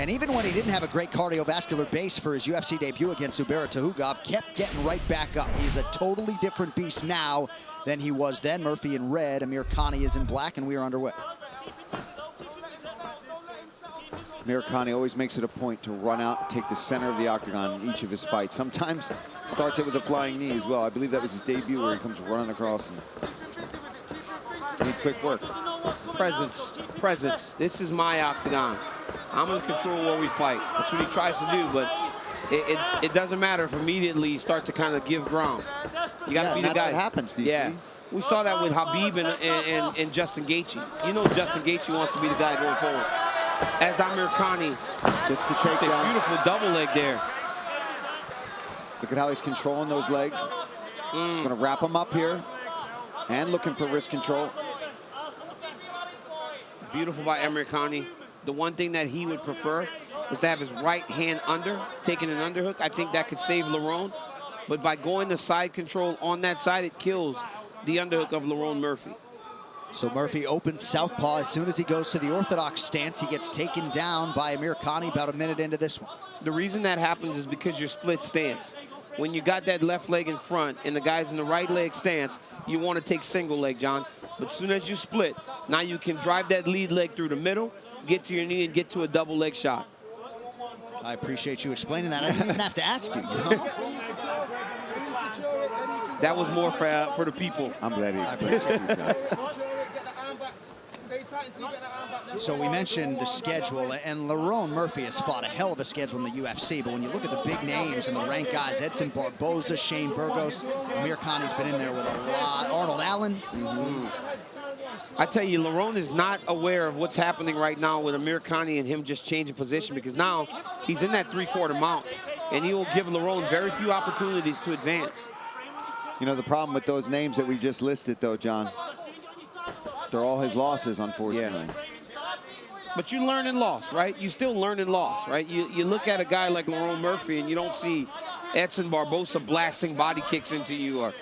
And even when he didn't have a great cardiovascular base for his UFC debut against Zubair Tukhugov, kept getting right back up. He's a totally different beast now than he was then. Murphy in red, Amirkhani is in black, and we are underway. Amirkhani always makes it a point to run out and take the center of the octagon in each of his fights. Sometimes starts it with a flying knee as well. I believe that was his debut where he comes running across and need quick work. Presence, presence. This is my octagon. I'm in control where we fight. That's what he tries to do, but it doesn't matter if immediately you start to kind of give ground. You got to be the guy. That's what happens, DC. Yeah. We saw that with Habib and Justin Gaethje. You know Justin Gaethje wants to be the guy going forward. As Amirkhani gets the takedown. Beautiful double leg there. Look at how he's controlling those legs. Going to wrap him up here and looking for wrist control. Beautiful by Amirkhani. The one thing that he would prefer is to have his right hand under, taking an underhook. I think that could save Lerone. But by going to side control on that side, it kills the underhook of Lerone Murphy. So Murphy opens southpaw. As soon as he goes to the orthodox stance, he gets taken down by Amirkhani about a minute into this one. The reason that happens is because you're split stance. When you got that left leg in front and the guy's in the right leg stance, you want to take single leg, John. But as soon as you split, now you can drive that lead leg through the middle, get to your knee, and get to a double leg shot. I appreciate you explaining that. I didn't even have to ask you. You know? That was more for the people. I'm glad he explained it. So we mentioned the schedule, and Lerone Murphy has fought a hell of a schedule in the UFC, but when you look at the big names and the ranked guys, Edson Barboza, Shane Burgos, Amirkhani's been in there with a lot, Arnold Allen. I tell you, Lerone is not aware of what's happening right now with Amirkhani and him just changing position, because now he's in that three-quarter mount, and he will give Lerone very few opportunities to advance. You know, the problem with those names that we just listed, though, John, they're all his losses, unfortunately. Yeah. But you learn and loss, right? You still learn and loss, right? You look at a guy like Lerone Murphy and you don't see Edson Barboza blasting body kicks into you, or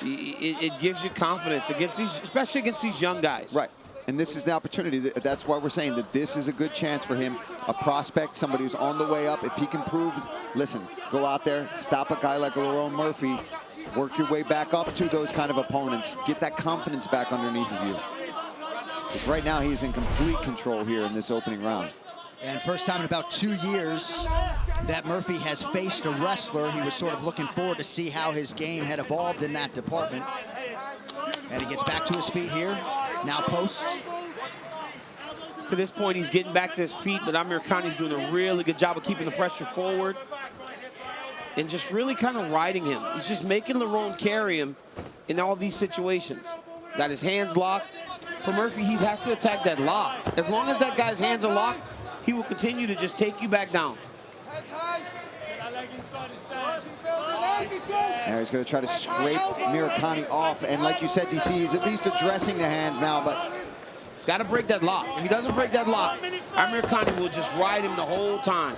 it gives you confidence against these, especially against these young guys. Right. And this is the opportunity. That's why we're saying that this is a good chance for him, a prospect, somebody who's on the way up. If he can prove, listen, go out there, stop a guy like Lerone Murphy, work your way back up to those kind of opponents, get that confidence back underneath of you. Because right now he's in complete control here in this opening round. And first time in about 2 years that Murphy has faced a wrestler. He was sort of looking forward to see how his game had evolved in that department. And he gets back to his feet here. Now posts. To this point, he's getting back to his feet, but Amirkhani's doing a really good job of keeping the pressure forward and just really kind of riding him. He's just making Lerone carry him in all these situations. Got his hands locked. For Murphy, he has to attack that lock. As long as that guy's hands are locked, he will continue to just take you back down. Now he's going to try to scrape Amirkhani off. And like you said, DC, he's at least addressing the hands now, but he's got to break that lock. If he doesn't break that lock, Amirkhani will just ride him the whole time.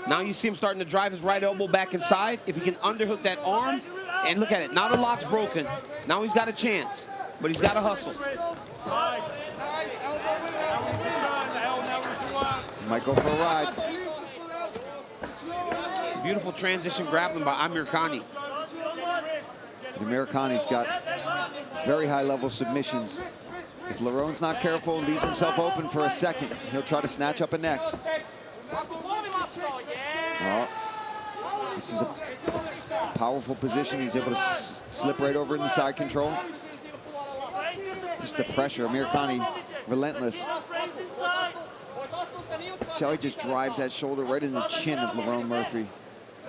Now you see him starting to drive his right elbow back inside. If he can underhook that arm, and look at it, now the lock's broken. Now he's got a chance, but he's got to hustle. Might go for a ride. Beautiful transition grappling by Amirkhani. Amirkhani's got very high-level submissions. If Lerone's not careful and leaves himself open for a second, he'll try to snatch up a neck. Oh, this is a powerful position. He's able to slip right over in the side control. Just the pressure. Amirkhani, relentless. See how he just drives that shoulder right in the chin of Lerone Murphy.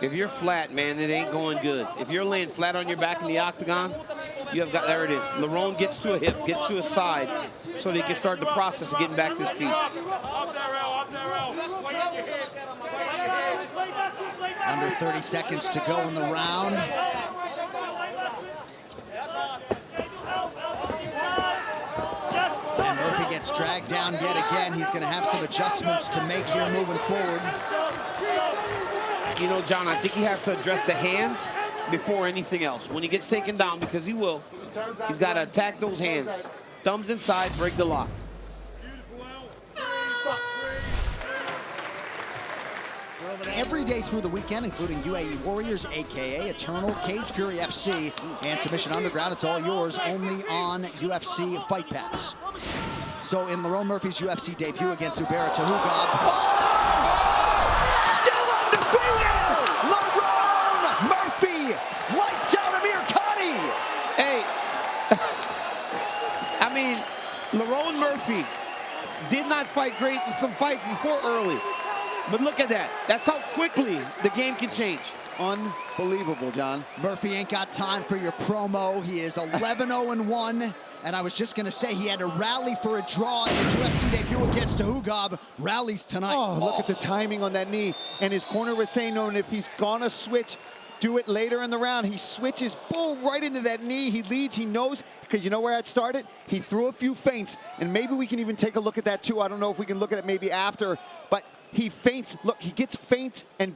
If you're flat, man, it ain't going good. If you're laying flat on your back in the octagon, you have got, there it is. Lerone gets to a hip, gets to a side, so that he can start the process of getting back to his feet. Under 30 seconds to go in the round. And Murphy gets dragged down yet again. He's going to have some adjustments to make here moving forward. You know, John, I think he has to address the hands before anything else. When he gets taken down, because he will, he's got to attack those hands. Thumbs inside, break the lock. every day through the weekend, including UAE Warriors, a.k.a. Eternal, Cage Fury FC, and Submission Underground. It's all yours only on UFC Fight Pass. So in Lerone Murphy's UFC debut against Zubaira Tukhugov, still undefeated! Lerone Murphy lights out Amirkhani! Hey, I mean, Lerone Murphy did not fight great in some fights before early. But look at that. That's how quickly the game can change. Unbelievable, John. Murphy ain't got time for your promo. He is 11-0-1. And I was just going to say he had to rally for a draw in his UFC debut against Tukhugov. Rallies tonight. Oh, look at the timing on that knee. And his corner was saying, no, and if he's going to switch, do it later in the round. He switches, boom, right into that knee. He leads, he knows, because you know where it started? He threw a few feints, and maybe we can even take a look at that too. I don't know if we can look at it maybe after, but he feints. Look, he gets feint, and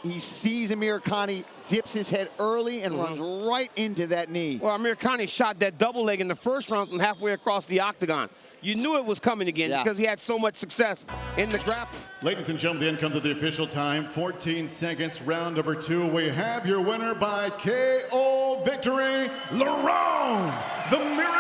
he sees Amirkhani, dips his head early, and runs right into that knee. Well, Amirkhani shot that double leg in the first round from halfway across the octagon. You knew it was coming again because he had so much success in the grappling. Ladies and gentlemen, the end comes at the official time. 14 seconds, round number 2. We have your winner by KO victory, Lerone, the Miracle.